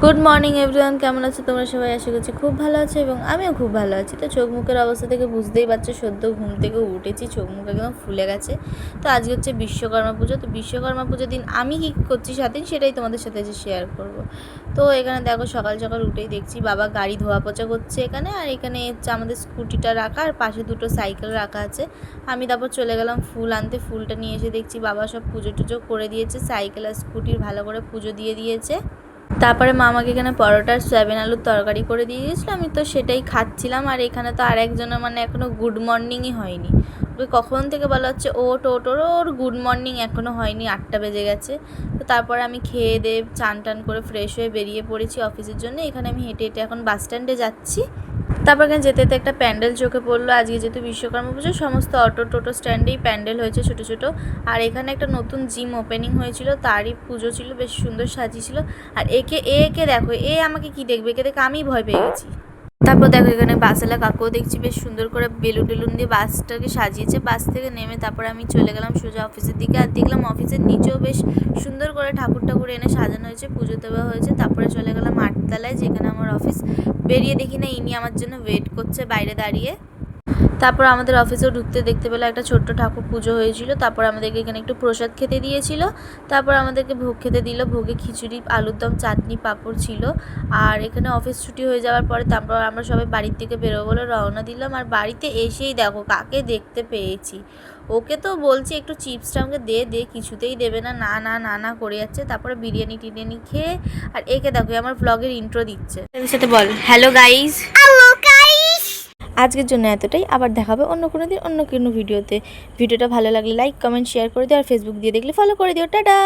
Good morning everyone, কেমন আছো তোমরা সবাই? আশা করছি খুব ভালো আছো এবং আমিও খুব ভালো আছি। তো চোখ মুখের অবস্থা থেকে বুঝতেই পারছো, সদ্য ঘুম থেকে উঠেছি, চোখ মুখ একদম ফুলে গেছে। তো আজকে হচ্ছে বিশ্বকর্মা পুজো। তো বিশ্বকর্মা পুজোর দিন আমি কী করছি সারাদিন সেটাই তোমাদের সাথে শেয়ার করব। তো এখানে দেখো, সকাল সকাল উঠেই দেখছি বাবা গাড়ি ধোয়া পোছা করছে এখানে, আর এখানে হচ্ছে আমাদের স্কুটিটা রাখা, আর পাশে দুটো সাইকেল রাখা আছে। আমি তারপর চলে গেলাম ফুল আনতে। ফুলটা নিয়ে এসে দেখছি বাবা সব পুজো টুজো করে দিয়েছে, সাইকেল আর স্কুটির ভালো করে পুজো দিয়ে দিয়েছে। তারপরে মা আমাকে এখানে পরোটার সয়াবিন আলুর তরকারি করে দিয়ে দিয়েছিলো, আমি তো সেটাই খাচ্ছিলাম। আর এখানে তো আরেকজনের এখনও গুড মর্নিংই হয়নি। ওকে কখন থেকে বলা হচ্ছে ওট ওট, ওর গুড মর্নিং এখনও হয়নি, 8টা বেজে গেছে। তো তারপরে আমি খেয়ে দিয়ে চান টান করে ফ্রেশ হয়ে বেরিয়ে পড়েছি অফিসের জন্য। এখানে আমি হেঁটে হেঁটে এখন বাস স্ট্যান্ডে যাচ্ছি। তারপর এখানে যেতে যেতে একটা প্যান্ডেল চোখে পড়লো। আজকে যেহেতু বিশ্বকর্মা পুজো, সমস্ত অটো টোটো স্ট্যান্ডেই প্যান্ডেল হয়েছে ছোটো ছোটো। আর এখানে একটা নতুন জিম ওপেনিং হয়েছিল, তারই পুজো ছিল, বেশ সুন্দর সাজিয়েছিল। আর একে দেখো, আমাকে কি দেখবে, একে দেখে আমি ভয় পেয়ে গেছি। তারপর দেখো এখানে বাসওয়ালা কাকুও দেখছি বেশ সুন্দর করে বেলুন টেলুন দিয়ে বাসটাকে সাজিয়েছে। বাস থেকে নেমে তারপরে আমি চলে গেলাম সোজা অফিসের দিকে। আর দেখলাম অফিসের নিচেও বেশ সুন্দর করে ঠাকুর এনে সাজানো হয়েছে, পুজো দেওয়া হয়েছে। তারপরে চলে গেলাম 8তলায়, যেখানে আমার অফিস। বেরিয়ে দেখি না ইনি আমার জন্য ওয়েট করছে বাইরে দাঁড়িয়ে। তারপর আমাদের অফিসেও ঢুকতে দেখতে পেলে একটা ছোট্ট ঠাকুর পুজো হয়েছিল। তারপর আমাদেরকে এখানে একটু প্রসাদ খেতে দিয়েছিল। তারপর আমাদেরকে ভোগ খেতে দিল, ভোগে খিচুড়ি, আলুর দম, চাটনি, পাঁপড় ছিল। আর এখানে অফিস ছুটি হয়ে যাওয়ার পরে তারপর আমরা সবাই বাড়ির থেকে বেরোবো বলে রওনা দিলাম। আর বাড়িতে এসেই দেখো কাকে দেখতে পেয়েছি। ওকে তো বলছি একটু চিপসটা আমাকে দে, কিছুতেই দেবে না, না না না না করে যাচ্ছে। তারপরে বিরিয়ানি টিরিয়ানি খেয়ে, আর একে দেখো আমার ব্লগের ইন্ট্রো দিচ্ছে। এদের সাথে বল হ্যালো গাইস। আজকের জন্য এতটাই, আবার দেখাবে অন্য কোনো দিন অন্য কোনো ভিডিওতে। ভিডিওটা ভালো লাগলে লাইক কমেন্ট শেয়ার করে দিও, আর ফেসবুক দিয়ে দেখলে ফলো করে দিও। টাটা।